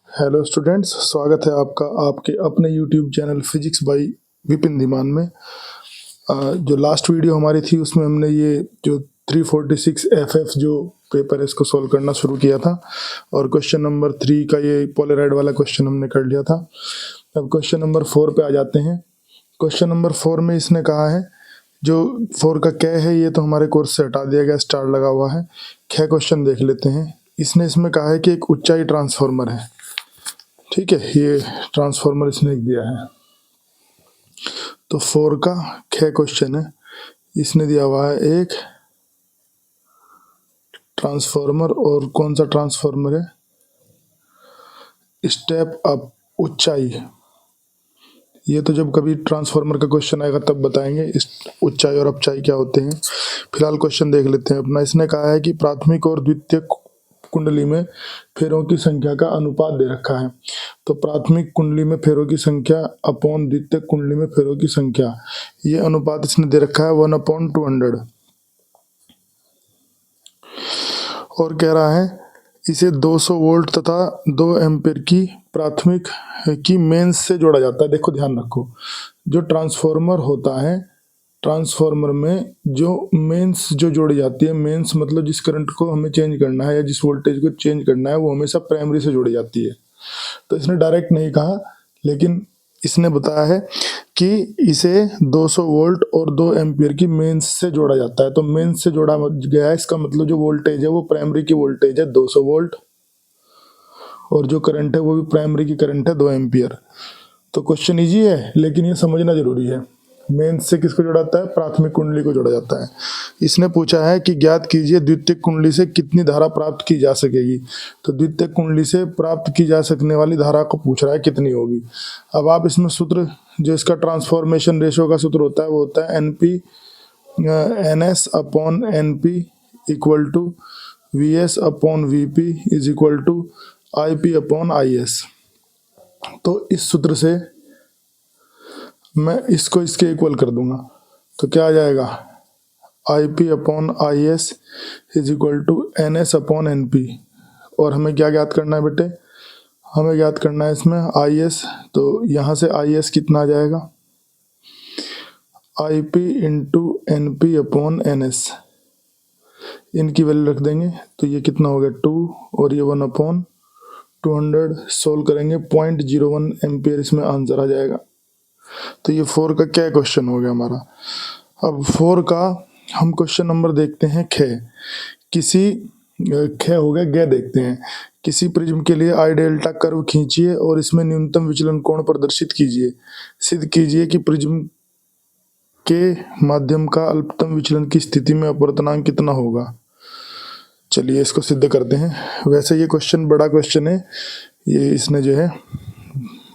Hello students, स्वागत है आपका आपके अपने YouTube channel physics bye Vipin Dhiman में। जो लास्ट वीडियो हमारी थी उसमें हमने ये जो 346 FF जो पेपर है इसको सॉल्व करना शुरू किया था और क्वेश्चन नंबर 3 का ये पोलराइड वाला क्वेश्चन हमने कर लिया था। अब क्वेश्चन नंबर 4 पे आ जाते हैं। क्वेश्चन नंबर 4 में इसने कहा है, जो 4 का क्या है ये तो हमारे कोर्स से हटा दिया गया, स्टार लगा हुआ है। क्या क्वेश्चन देख लेते हैं। इसने इसमें कहा है कि एक ऊंचाई ट्रांसफार्मर है, ठीक है, ये ट्रांसफार्मर इसने दिया है। तो 4 का क्या क्वेश्चन है, इसने दिया हुआ है एक ट्रांसफार्मर, और कौन सा ट्रांसफार्मर है, स्टेप अप, ऊंचाई। ये तो जब कभी ट्रांसफार्मर का क्वेश्चन आएगा तब बताएंगे इस ऊंचाई और अपचाई क्या होते हैं। फिलहाल क्वेश्चन देख लेते हैं अपना। इसने कहा है कि प्राथमिक और द्वितीयक कुंडली में फेरों की संख्या का अनुपात दे रखा है। तो प्राथमिक कुंडली में फेरों की संख्या अपॉन द्वितीयक कुंडली में फेरों की संख्या, ये अनुपात इसने दे रखा है 1/200। और कह रहा है इसे 200 वोल्ट तथा 2 एम्पीयर की प्राथमिक की मेंस से जोड़ा जाता है। देखो ध्यान रखो, जो ट्रांसफार्मर होता है, ट्रांसफार्मर में जो मेंस जो जोड़ी जाती है, मेंस मतलब जिस करंट को हमें चेंज करना है या जिस वोल्टेज को चेंज करना है वो हमेशा प्राइमरी से जोड़ी जाती है। तो इसने डायरेक्ट नहीं कहा, लेकिन इसने बताया है कि इसे 200 वोल्ट और 2 एम्पीयर की मेंस से जोड़ा जाता है। तो मेंस से जोड़ा गया है, इसका मतलब जो वोल्टेज है वो प्राइमरी की वोल्टेज है 200 वोल्ट, और जो करंट है वो भी प्राइमरी की करंट है 2 एम्पीयर। तो क्वेश्चन इजी है, लेकिन ये समझना जरूरी है। मेंस से किसको जोड़ा जाता है, प्राथमिक कुंडली को जोड़ा जाता है। इसने पूछा है कि ज्ञात कीजिए द्वितीयक कुंडली से कितनी धारा प्राप्त की जा सकेगी। तो द्वितीयक कुंडली से प्राप्त की जा सकने वाली धारा को पूछ रहा है कितनी होगी। अब आप इसमें सूत्र, जो इसका ट्रांसफॉर्मेशन रेशियो का सूत्र होता है वो होता है NS upon NP equal to VS upon VP is equal to IP upon IS। तो इस सूत्र से मैं इसको इसके इक्वल कर दूंगा, तो क्या आ जाएगा, IP upon IS is equal to NS upon NP। और हमें क्या ज्ञात करना है बेटे, हमें ज्ञात करना है इसमें IS। तो यहाँ से IS कितना आ जाएगा, IP into NP upon NS, इनकी वैल्यू रख देंगे तो ये कितना हो गया 2, और ये 1/200। सोल्व करेंगे 0.01 एम्पियर इसमें आंसर आ जाएगा। तो ये 4 का क्या क्वेश्चन हो गया हमारा। अब 4 का हम क्वेश्चन नंबर देखते हैं ख। किसी ख हो गया, ग देखते हैं। किसी प्रिज्म के लिए आई डेल्टा कर्व खींचिए और इसमें न्यूनतम विचलन कोण प्रदर्शित कीजिए। सिद्ध कीजिए कि प्रिज्म के माध्यम का अल्पतम विचलन की स्थिति में अपवर्तनांक कितना होगा। चलिए इसको सिद्ध करते हैं। वैसे ये क्वेश्चन बड़ा क्वेश्चन है, ये इसने जो है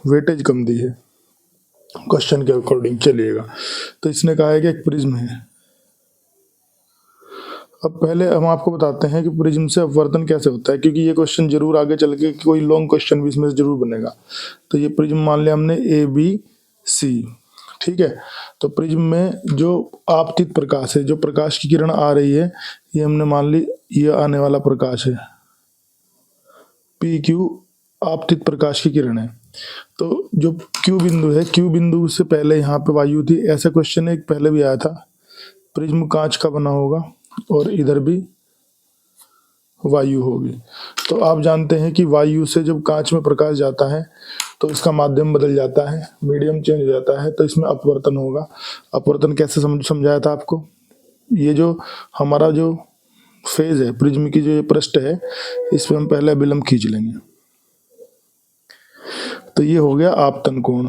वेटेज कम दी है क्वेश्चन के अकॉर्डिंग। चलिएगा, तो इसने कहा है कि एक प्रिज्म है। अब पहले हम आपको बताते हैं कि प्रिज्म से अपवर्तन कैसे होता है, क्योंकि ये क्वेश्चन जरूर आगे चल के कोई लॉन्ग क्वेश्चन भी इसमें जरूर बनेगा। तो ये प्रिज्म मान लिया हमने ABC, ठीक है। तो प्रिज्म में जो आपतित प्रकाश है, जो प्रकाश की किरण आ रही है, ये हमने मान ली ये आने वाला प्रकाश है, PQ आपतित प्रकाश की किरण है। तो जो Q बिंदु है, Q बिंदु से पहले यहाँ पे वायु थी। ऐसा क्वेश्चन एक पहले भी आया था, प्रिज्म कांच का बना होगा और इधर भी वायु होगी। तो आप जानते हैं कि वायु से जब कांच में प्रकाश जाता है तो इसका माध्यम बदल जाता है, मीडियम चेंज हो जाता है, तो इसमें अपवर्तन होगा। अपवर्तन कैसे समझाया था आपको, ये जो हमारा जो फेज है प्रिज्म की, जो ये पृष्ठ है, इसमें हम पहले अभिलंब खींच लेंगे। तो ये हो गया आपतन कोण।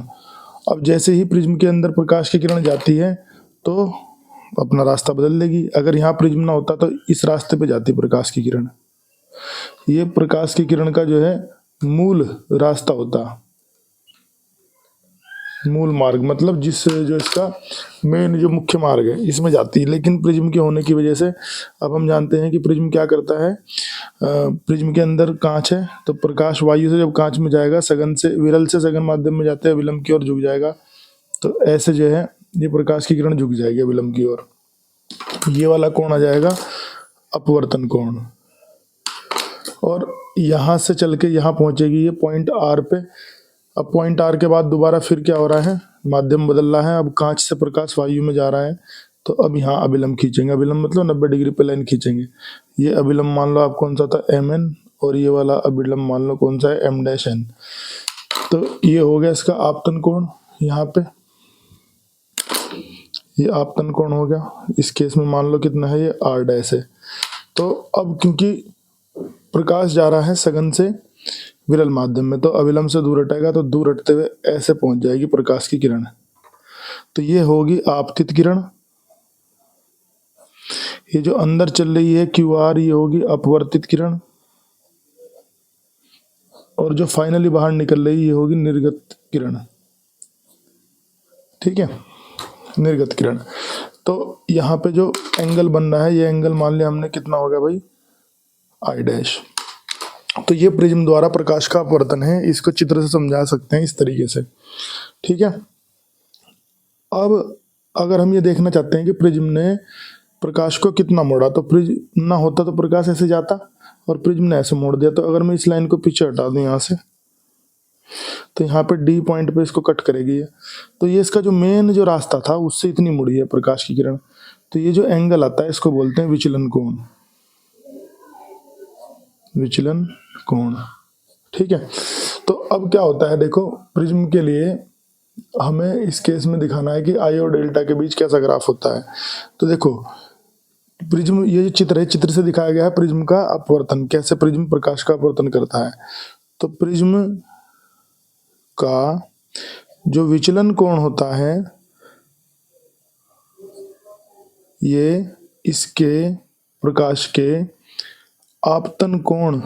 अब जैसे ही प्रिज्म के अंदर प्रकाश की किरण जाती है तो अपना रास्ता बदल लेगी। अगर यहाँ प्रिज्म ना होता तो इस रास्ते पे जाती प्रकाश की किरण। ये प्रकाश की किरण का जो है मूल रास्ता होता, मूल मार्ग, मतलब जिस जो इसका मेन जो मुख्य मार्ग है इसमें जाती है। लेकिन प्रिज्म के होने की वजह से अब हम जानते हैं कि प्रिज्म क्या करता है। प्रिज्म के अंदर कांच है, तो प्रकाश वायु से जब कांच में जाएगा, सघन से विरल से सघन माध्यम में जाते हैं, विलंब की ओर झुक जाएगा। तो ऐसे जो है ये प्रकाश की किरण झुक जाएगी विलंब की ओर। ये वाला कोण आ जाएगा अपवर्तन कोण। और यहाँ से चल के यहाँ पहुंचेगी ये पॉइंट आर पे। अब पॉइंट आर के बाद दोबारा फिर क्या हो रहा है, माध्यम बदल रहा है। अब कांच से प्रकाश वायु में जा रहा है, तो अब यहाँ अभिलंब खींचेंगे। अभिलंब मतलब 90 डिग्री पे लाइन खींचेंगे। ये अभिलंब मान लो आप कौन सा था, एम एन, और ये वाला अभिलंब मान लो कौन सा है, एम डैश एन। तो ये हो गया इसका आपतन कोण। यहाँ पे ये आपतन कोण हो गया। इस केस में मान लो कितना है, ये आर डैश है। तो अब क्योंकि प्रकाश जा रहा है सघन से विरल माध्यम में, तो अविलंब से दूर हटेगा, तो दूर हटते हुए ऐसे पहुंच जाएगी प्रकाश की किरण। तो ये होगी आपतित किरण। ये जो अंदर चल रही है क्यू आर, ये होगी अपवर्तित किरण। और जो फाइनली बाहर निकल रही है, ये होगी निर्गत किरण। ठीक है, निर्गत किरण। तो यहाँ पे जो एंगल बन रहा है, ये एंगल मान लिया हमने कितना हो गया भाई, आई डैश। तो ये प्रिज्म द्वारा प्रकाश का अपवर्तन है। इसको चित्र से समझा सकते हैं इस तरीके से। ठीक है। अब अगर हम ये देखना चाहते हैं कि प्रिज्म ने प्रकाश को कितना मोड़ा, तो प्रिज्म ना होता तो प्रकाश ऐसे जाता, और प्रिज्म ने ऐसे मोड़ दिया। तो अगर मैं इस लाइन को पीछे हटा दूं यहाँ से, तो यहाँ पे डी पॉइंट पे इसको कट करेगी ये। तो ये इसका जो मेन जो रास्ता था उससे इतनी मुड़ी है प्रकाश की किरण। तो ये जो एंगल आता है इसको बोलते हैं विचलन कोण। विचलन कोण। ठीक है। तो अब क्या होता है, देखो प्रिज्म के लिए हमें इस केस में दिखाना है कि आई और डेल्टा के बीच कैसा ग्राफ होता है। तो देखो प्रिज्म, ये जो चित्र है, चित्र से दिखाया गया है प्रिज्म का अपवर्तन, कैसे प्रिज्म प्रकाश का अपवर्तन करता है। तो प्रिज्म का जो विचलन कोण होता है, ये इसके प्रकाश के आपतन कोण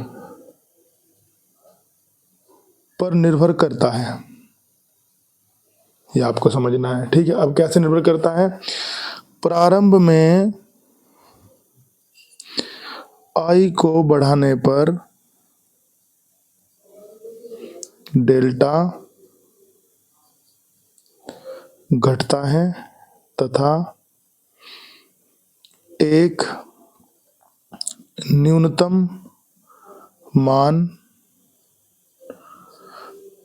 पर निर्भर करता है। ये आपको समझना है। ठीक है। अब कैसे निर्भर करता है, प्रारंभ में आई को बढ़ाने पर डेल्टा घटता है तथा एक न्यूनतम मान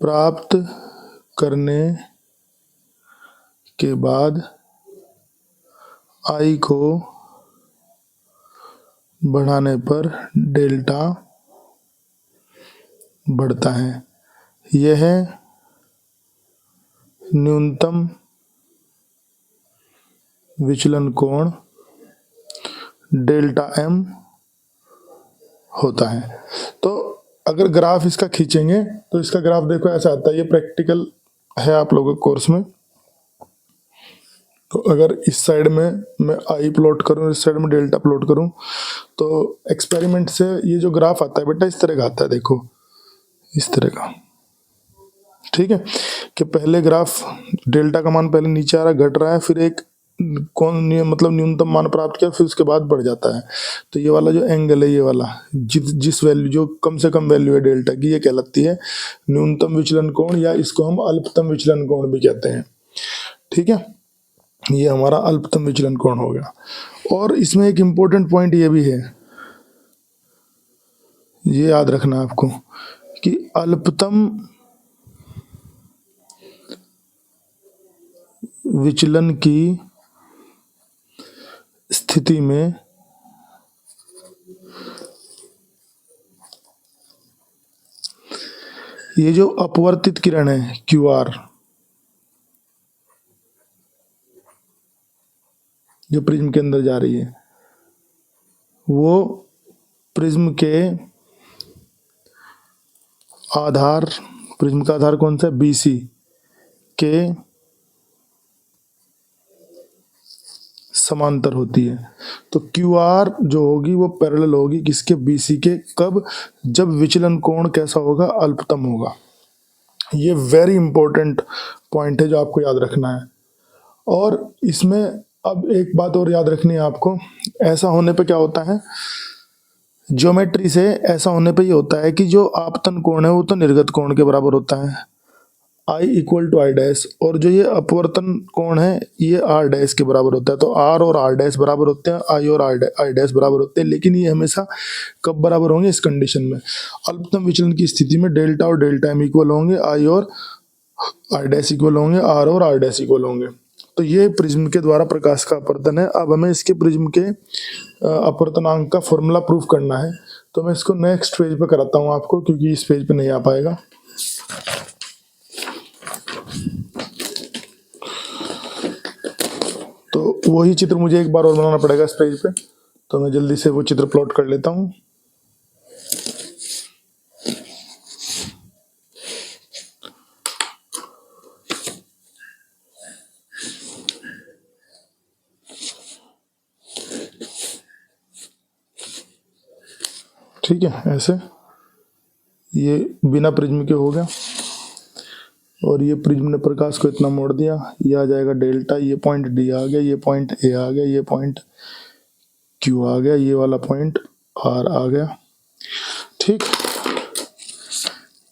प्राप्त करने के बाद आई को बढ़ाने पर डेल्टा बढ़ता है। यह न्यूनतम विचलन कोण डेल्टा एम होता है। तो अगर ग्राफ इसका खींचेंगे तो इसका ग्राफ देखो ऐसा आता है। ये प्रैक्टिकल है आप लोगों के कोर्स में। तो अगर इस साइड में मैं आई प्लॉट करूं, इस साइड में डेल्टा प्लॉट करूं, तो एक्सपेरिमेंट से ये जो ग्राफ आता है बेटा, इस तरह का आता है। देखो इस तरह का। ठीक है। कि पहले ग्राफ डेल्टा का मान पहले नीचे आ रहा है, घट रहा है, फिर एक मतलब न्यूनतम मान प्राप्त किया, फिर उसके बाद बढ़ जाता है। तो ये वाला जो एंगल है, ये वाला जिस वैल्यू, जो कम से कम वैल्यू है डेल्टा की, ये कहलाती है न्यूनतम विचलन कोण, या इसको हम अल्पतम विचलन कोण भी कहते हैं। ठीक है। ये हमारा अल्पतम विचलन कोण हो गया। और इसमें एक इंपॉर्टेंट पॉइंट ये भी है, ये याद रखना आपको, कि अल्पतम विचलन की स्थिति में ये जो अपवर्तित किरण है क्यू आर, जो प्रिज्म के अंदर जा रही है, वो प्रिज्म के आधार, प्रिज्म का आधार कौन सा है, बीसी के समांतर होती है। तो क्यू आर जो होगी वो पैरेलल होगी किसके, बीसी के। कब, जब विचलन कोण कैसा होगा, अल्पतम होगा। ये वेरी इंपॉर्टेंट पॉइंट है जो आपको याद रखना है। और इसमें अब एक बात और याद रखनी है आपको, ऐसा होने पे क्या होता है, ज्योमेट्री से ऐसा होने पे ये होता है कि जो आपतन कोण है वो तो निर्गत कोण के बराबर होता है, I equal to I dash, और जो ये अपवर्तन कोण है ये आर डैश के बराबर होता है। तो आर और आर डैश बराबर होते हैं, आई और आई डैश बराबर होते हैं, लेकिन ये हमेशा कब बराबर होंगे? इस कंडीशन में, अल्पतम विचलन की स्थिति में डेल्टा और डेल्टा एम इक्वल होंगे, आई और आई डैश इक्वल होंगे, आर और आर डैश इक्वल होंगे। तो ये प्रिज्म के द्वारा प्रकाश का अपवर्तन है। अब हमें इसके प्रिज्म के अपवर्तनांक का फॉर्मूला प्रूफ करना है, तो मैं इसको नेक्स्ट पेज पे कराता हूँ आपको, क्योंकि इस पेज पे नहीं आ पाएगा। तो वही चित्र मुझे एक बार और बनाना पड़ेगा इस पेज पे, तो मैं जल्दी से वो चित्र प्लॉट कर लेता हूँ। ठीक है, ऐसे ये बिना प्रिज्म के हो गया, और ये प्रिज्म ने प्रकाश को इतना मोड़ दिया, ये आ जाएगा डेल्टा, ये पॉइंट डी आ गया, ये पॉइंट ए आ गया, ये पॉइंट क्यू आ गया, ये वाला पॉइंट आर आ गया। ठीक,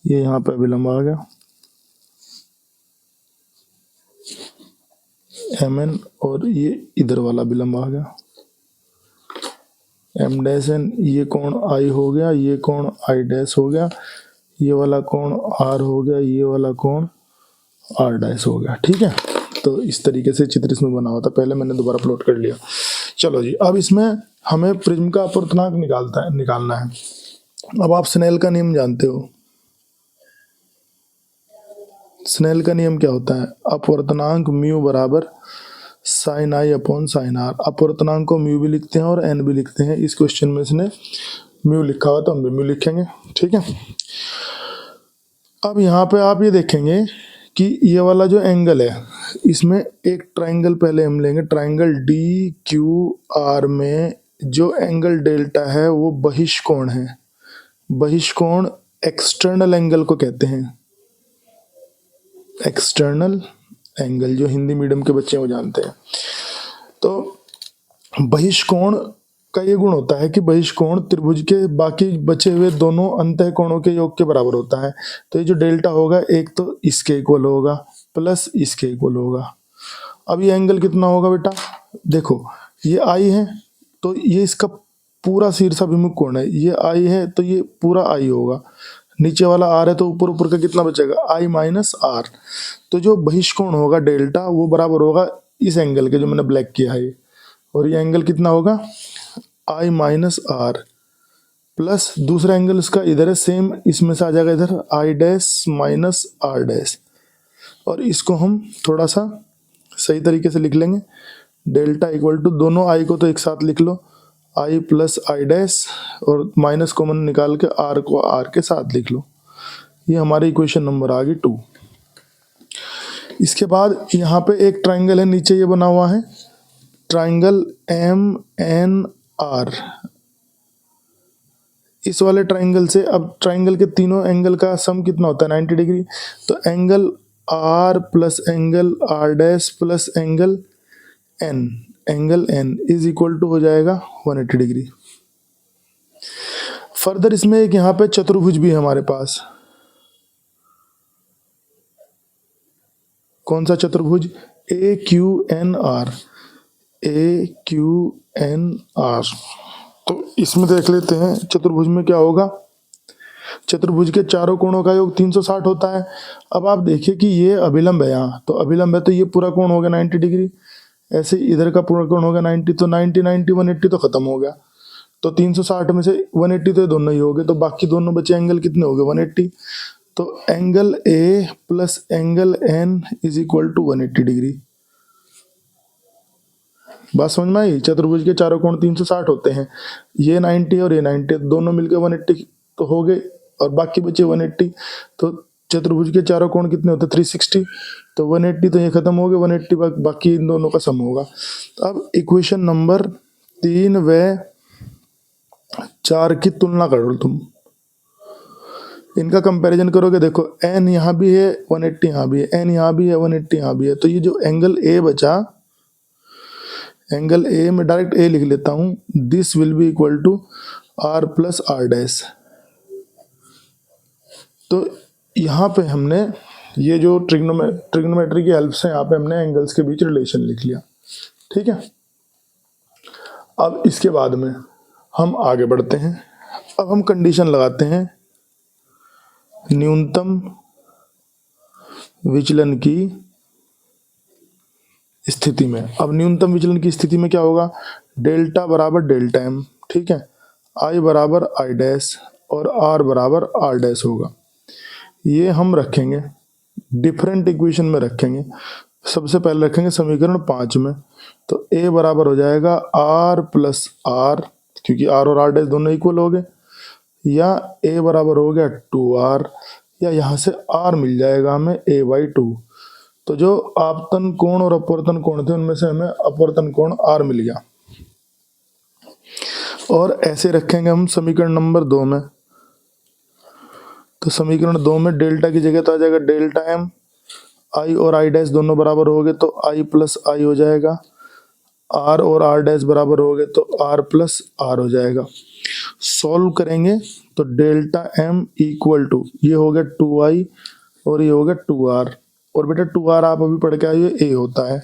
ये यहाँ पे विलंब आ गया एम एन, और ये इधर वाला विलंब आ गया एम डैश एन। ये कोण आई हो गया, ये कोण आई डैश हो गया, ये वाला कोण आर हो गया, ये वाला कोण आर डैश हो गया। ठीक है, तो इस तरीके से चित्र इसमें बना हुआ था, पहले मैंने दोबारा प्लॉट कर लिया। चलो जी, अब इसमें हमें प्रिज्म का अपवर्तनांक निकालना है। अब आप स्नेल का नियम जानते हो। स्नेल का नियम क्या होता है? अपवर्तनांक म्यू बराबर sine I upon sine R. अपवर्तनांक को म्यू भी लिखते हैं और एन भी लिखते हैं। इस क्वेश्चन में इसने म्यू लिखा हुआ, तो हम भी म्यू लिखेंगे। ठीक है, अब यहाँ पे आप ये देखेंगे कि ये वाला जो एंगल है, इसमें एक ट्राइंगल पहले हम लेंगे। ट्राइंगल डी क्यू आर में जो एंगल डेल्टा है वो बहिष्कोण है। बहिष्कोण एक्सटर्नल एंगल को कहते हैं। एक्सटर्नल एंगल, जो हिंदी मीडियम के बच्चे वो जानते हैं। तो बहिष्कोण का ये गुण होता है कि बहिष्कोण त्रिभुज के बाकी बचे हुए दोनों अंतःकोणों के योग के बराबर होता है। तो ये जो डेल्टा होगा, एक तो इसके इक्वल होगा प्लस इसके इक्वल होगा। अब ये एंगल कितना होगा बेटा? देखो, ये आई है तो ये इसका पूरा शीर्षाभिमुख कोण है, ये आई है तो ये पूरा आई होगा। नीचे वाला आर है तो ऊपर ऊपर का कितना बचेगा? आई माइनस आर। तो जो बहिष्कोण होगा डेल्टा, वो बराबर होगा इस एंगल के जो मैंने ब्लैक किया है, और ये एंगल कितना होगा? आई माइनस आर प्लस दूसरा एंगल इसका इधर है, सेम इसमें से आ जाएगा इधर I dash minus R dash. और इसको हम थोड़ा सा सही तरीके से लिख लेंगे। डेल्टा इक्वल टू, दोनों आई को तो एक साथ लिख लो, आई प्लस आई डैश, और माइनस कॉमन निकाल के आर को आर के साथ लिख लो। ये हमारी इक्वेशन नंबर आ गई 2। इसके बाद यहाँ पे एक ट्राइंगल है, नीचे ये बना हुआ है ट्राइंगल एम एन आर। इस वाले ट्राइंगल से, अब ट्राइंगल के तीनों एंगल का सम कितना होता है? 90 डिग्री। तो angle R plus angle R dash plus angle N is equal to हो जाएगा 180 डिग्री। फर्दर इसमें एक यहाँ पे चतुर्भुज भी है हमारे पास। कौन सा चतुर्भुज? ए क्यू एन आर। ए क्यू एन आर। तो इसमें देख लेते हैं चतुर्भुज में क्या होगा। चतुर्भुज के चारों कोणों का योग 360 होता है। अब आप देखिए कि ये अभिलंब है, यहाँ तो अभिलंब है, तो ये पूरा कोण हो गया 90 डिग्री। ऐसे इधर का पूरा कोण हो गया 90, तो 90 90 180 तो खत्म हो गया। तो 360 में से 180 तो दोनों ही हो गए, तो बाकी दोनों बचे एंगल कितने हो गए? 180। तो angle A plus angle N is equal to 180 degree. बात समझ में आई? चतुर्भुज के चारों कोण 360 होते हैं, ये 90 और ये 90, दोनों मिलकर 180 तो हो गए, और बाकी बचे 180। तो चतुर्भुज के चारों कोण कितने होते हैं? 360। तो 180 तो ये खत्म हो गए, 180 बाकी इन दोनों का सम होगा। तो अब इक्वेशन नंबर 3 व 4 की तुलना करो तुम, इनका कंपैरिजन करोगे। देखो एन यहाँ भी है 180, यहाँ भी है, एन यहाँ भी है 180, यहाँ भी है। तो ये जो एंगल ए बचा, एंगल ए में डायरेक्ट ए लिख लेता हूं, this will be equal to R plus R dash. तो यहाँ पे हमने ये जो ट्रिग्नोमेट्री की हेल्प से यहाँ पे हमने एंगल्स के बीच रिलेशन लिख लिया। ठीक है, अब इसके बाद में हम आगे बढ़ते हैं। अब हम कंडीशन लगाते हैं न्यूनतम विचलन की स्थिति में। अब न्यूनतम विचलन की स्थिति में क्या होगा, डेल्टा बराबर डेल्टा एम, ठीक है, आई बराबर आई डैश और आर बराबर आर डैश होगा। ये हम रखेंगे डिफरेंट इक्वेशन में रखेंगे। सबसे पहले रखेंगे समीकरण 5 में, तो ए बराबर हो जाएगा आर प्लस आर, क्योंकि आर और आर डैश दोनों इक्वल हो गए, या ए बराबर हो गया 2r, या यहाँ से r मिल जाएगा हमें a/2। तो जो आपतन कोण और अपवर्तन कोण थे उनमें से हमें अपवर्तन कोण r मिल गया। और ऐसे रखेंगे हम समीकरण नंबर 2 में, तो समीकरण 2 में डेल्टा की जगह तो आ जाएगा डेल्टा एम, आई और आई डैश दोनों बराबर हो गए तो आई प्लस आई हो जाएगा, आर और आर डैश बराबर हो गए तो आर प्लस आर हो जाएगा। सॉल्व करेंगे तो डेल्टा एम इक्वल टू ये हो गया 2i और ये हो गया 2r, और बेटा 2r आप अभी पढ़ के आए हुए a होता है,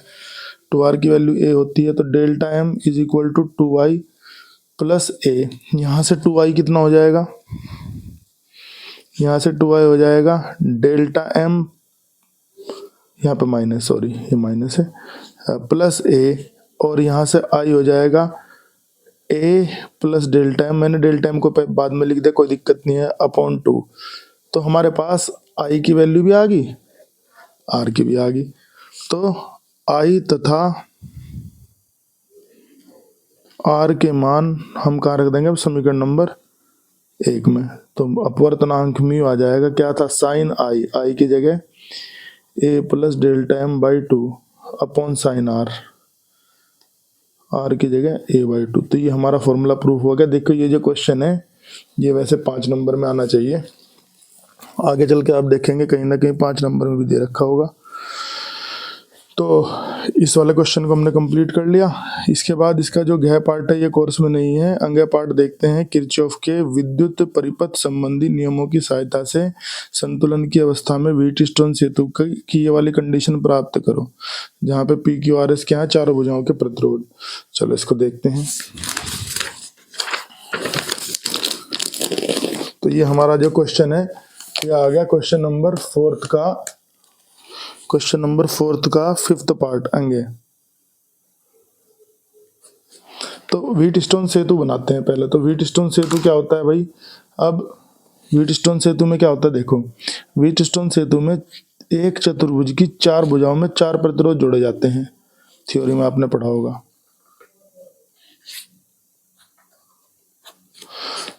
2r की वैल्यू a होती है, तो delta M is equal to 2i plus a। यहाँ से 2i कितना हो जाएगा, यहाँ से 2i हो जाएगा डेल्टा एम, यहाँ पे माइनस, सॉरी ये माइनस है, प्लस a, और यहाँ से i हो जाएगा a प्लस डेल्टा एम, मैंने डेल्टा एम को बाद में लिख दिया, कोई दिक्कत नहीं है, अपॉन 2। तो हमारे पास i की वैल्यू भी आ गई, r की भी आ गई, तो i तथा r के मान हम कहाँ रख देंगे, अब समीकरण नंबर 1 में। तो अपवर्तनांक म्यू आ जाएगा, क्या था, साइन i की जगह a plus delta M by 2 upon sine r की जगह a/2। तो ये हमारा फॉर्मूला प्रूफ हो गया। देखो ये जो क्वेश्चन है ये वैसे 5 नंबर में आना चाहिए, आगे चल के आप देखेंगे कहीं ना कहीं 5 नंबर में भी दे रखा होगा। तो इस वाले क्वेश्चन को हमने कंप्लीट कर लिया। इसके बाद इसका जो गह पार्ट है ये कोर्स में नहीं है, अंगह पार्ट देखते हैं। किरचॉफ के विद्युत परिपथ संबंधी नियमों की सहायता से संतुलन की अवस्था में व्हीटस्टोन सेतु की ये वाली कंडीशन प्राप्त करो, जहाँ पे पी क्यू आर एस क्या है, चारों भुजाओं के प्रतिरोध। चलो इसको देखते हैं। तो ये हमारा जो क्वेश्चन है ये आ गया क्वेश्चन नंबर 4 का 5th पार्ट अंगे। तो व्हीटस्टोन सेतु बनाते हैं पहले। तो व्हीटस्टोन सेतु क्या होता है भाई, अब व्हीटस्टोन सेतु में क्या होता है, देखो व्हीटस्टोन सेतु में एक चतुर्भुज की 4 भुजाओं में 4 प्रतिरोध जोड़े जाते हैं, थ्योरी में आपने पढ़ा होगा।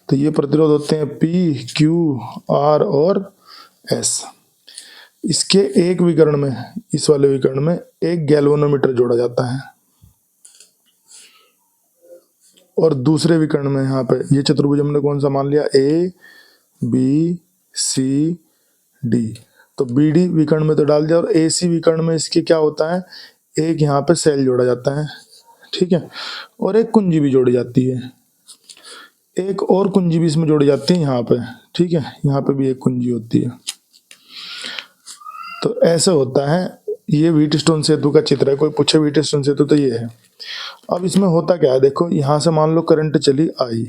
तो ये प्रतिरोध होते हैं P, Q, R और S। इसके एक विकर्ण में, इस वाले विकर्ण में एक गैल्वेनोमीटर जोड़ा जाता है, और दूसरे विकर्ण में यहाँ पे ये चतुर्भुज हमने कौन सा मान लिया, A, B, C, D। तो BD विकर्ण में तो डाल दिया, और AC विकर्ण में इसके क्या होता है, एक यहाँ पे सेल जोड़ा जाता है, ठीक है, और एक कुंजी भी जोड़ी जाती है, एक और कुंजी भी इसमें जोड़ी जाती है यहाँ पे, ठीक है, यहाँ पे भी एक कुंजी होती है। तो ऐसे होता है, ये व्हीटस्टोन सेतु का चित्र है। कोई पूछे व्हीटस्टोन सेतु तो ये है। अब इसमें होता क्या है, देखो यहाँ से मान लो करंट चली आई,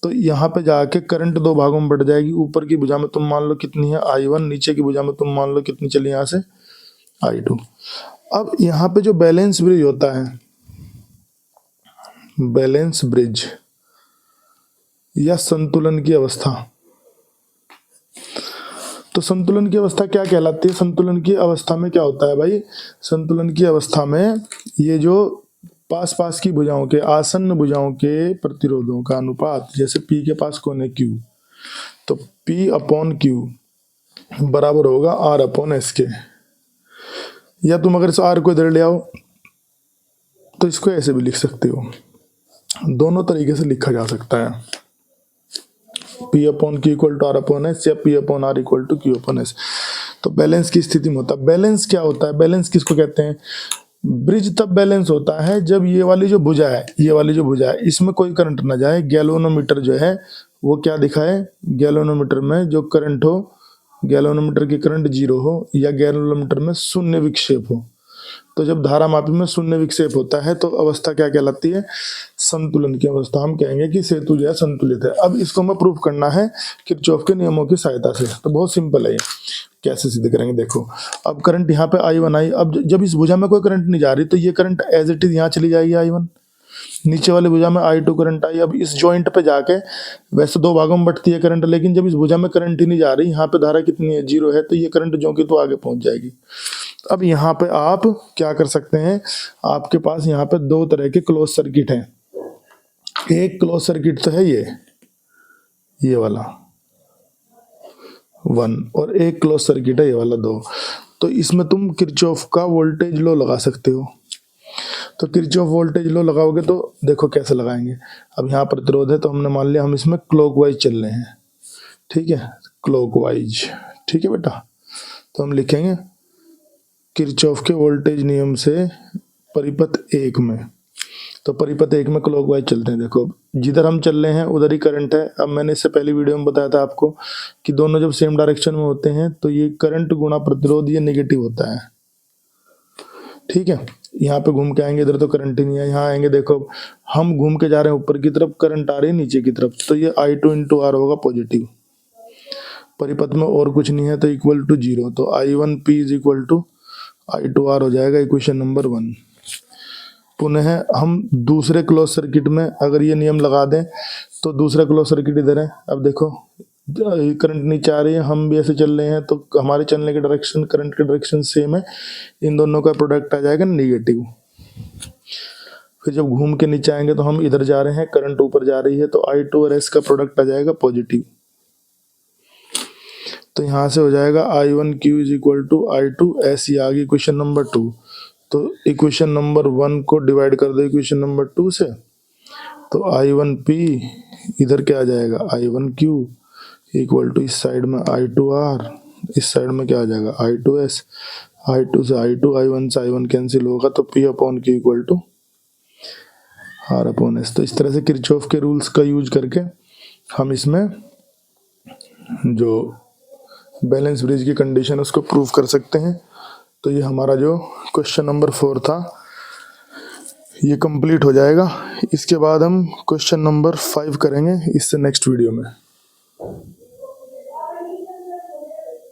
तो यहाँ पे जाके करंट 2 भागों में बढ़ जाएगी। ऊपर की भुजा में तुम मान लो कितनी है I1, नीचे की भुजा में तुम मान लो कितनी चली यहाँ से I2। अब यहाँ पे जो बैलेंस ब्रिज होता है, बैलेंस ब्रिज या संतुलन की अवस्था, तो संतुलन की अवस्था क्या कहलाती है, संतुलन की अवस्था में क्या होता है भाई, संतुलन की अवस्था में ये जो पास पास की भुजाओं के, आसन्न भुजाओं के प्रतिरोधों का अनुपात, जैसे P के पास कौन है, Q, तो P अपॉन Q बराबर होगा R अपॉन S के। या तुम अगर इस R को इधर ले आओ तो इसको ऐसे भी लिख सकते हो, दोनों तरीके से लिखा जा सकता है, P upon Q equal to R upon S या P upon R equal to Q upon S। तो बैलेंस की स्थिति में होता है। बैलेंस क्या होता है, बैलेंस किसको कहते हैं, ब्रिज तब बैलेंस होता है जब ये वाली जो भुजा है, ये वाली जो भुजा है इसमें कोई करंट ना जाए। गैल्वेनोमीटर जो है वो क्या दिखाए, गैल्वेनोमीटर में जो करंट हो गैल्वेनोमीटर की करंट 0 हो या गैल्वेनोमीटर में शून्य विक्षेप हो। तो जब धारा मापी में शून्य विक्षेप होता है तो अवस्था क्या कहलाती है? संतुलन की अवस्था। हम कहेंगे कि सेतु जो है संतुलित है। अब इसको हमें प्रूफ करना है किरचॉफ के नियमों की सहायता से। तो बहुत सिंपल है ये, कैसे सिद्ध करेंगे देखो। अब करंट यहाँ पे I1 आई, अब जब इस भुजा में कोई करंट नहीं जा रही तो ये करंट एज इट इज यहाँ चली जाएगी I1। नीचे वाली भुजा में I2 करंट आई, अब इस जॉइंट पे जाके वैसे दो भागों में बंटती है करंट, लेकिन जब इस भुजा में करंट ही नहीं जा रही, यहाँ पे धारा कितनी है? 0 है, तो ये करंट जो कि तो आगे पहुंच जाएगी। अब यहाँ पे आप क्या कर सकते हैं, आपके पास यहाँ पे दो तरह के क्लोज सर्किट हैं। एक क्लोज सर्किट तो है ये वाला 1, और एक क्लोज सर्किट है ये वाला 2। तो इसमें तुम किरचॉफ का वोल्टेज लॉ लगा सकते हो। तो किरचॉफ वोल्टेज लॉ लगाओगे तो देखो कैसे लगाएंगे। अब यहाँ प्रतिरोध है तो हमने मान लिया हम इसमें क्लॉकवाइज चल रहे हैं, ठीक है, क्लॉकवाइज, ठीक है बेटा। तो हम लिखेंगे किरचॉफ के वोल्टेज नियम से परिपथ 1 में, तो परिपथ 1 में क्लॉकवाइज चलते हैं। देखो जिधर हम चल रहे हैं उधर ही करंट है। अब मैंने इससे पहली वीडियो में बताया था आपको कि दोनों जब सेम डायरेक्शन में होते हैं तो ये करंट गुणा प्रतिरोध ये नेगेटिव होता है, ठीक है। यहाँ पे घूम के आएंगे, इधर तो करंट ही नहीं है। यहाँ आएंगे, देखो हम घूम के जा रहे हैं ऊपर की तरफ, करंट आ रही है नीचे की तरफ, तो ये I2 इंटू R होगा पॉजिटिव। परिपथ में और कुछ नहीं है तो इक्वल टू 0, तो I1P is equal to I2R हो जाएगा, इक्वेशन नंबर 1। पुनः हम दूसरे क्लोज सर्किट में अगर ये नियम लगा दें तो दूसरा क्लोज सर्किट इधर है। अब देखो करंट नीचे आ रही है, हम भी ऐसे चल रहे हैं, तो हमारे चलने की डायरेक्शन, करंट की डायरेक्शन सेम है, इन दोनों का प्रोडक्ट आ जाएगा नेगेटिव। फिर जब घूम के नीचे आएंगे तो हम इधर जा रहे हैं, करंट ऊपर जा रही है, तो I2 और S का प्रोडक्ट आ जाएगा पॉजिटिव। तो यहाँ से हो जाएगा I1Q is equal to I2S, ये आ गई इक्वेशन नंबर 2। तो इक्वेशन नंबर 1 को डिवाइड कर दो इक्वेशन नंबर 2 से, तो I1P इधर क्या आ जाएगा? I1Q इक्वल टू इस साइड में I2R, इस साइड में क्या आ जाएगा? I2S। I2 से I2, I1 से I1 कैंसिल होगा, तो P upon Q equal to R upon S। तो इस तरह से किरचॉफ के रूल्स का यूज करके हम इसमें जो बैलेंस ब्रिज की कंडीशन है उसको प्रूव कर सकते हैं। तो ये हमारा जो क्वेश्चन नंबर 4 था ये कंप्लीट हो जाएगा। इसके बाद हम क्वेश्चन नंबर 5 करेंगे इससे नेक्स्ट वीडियो में।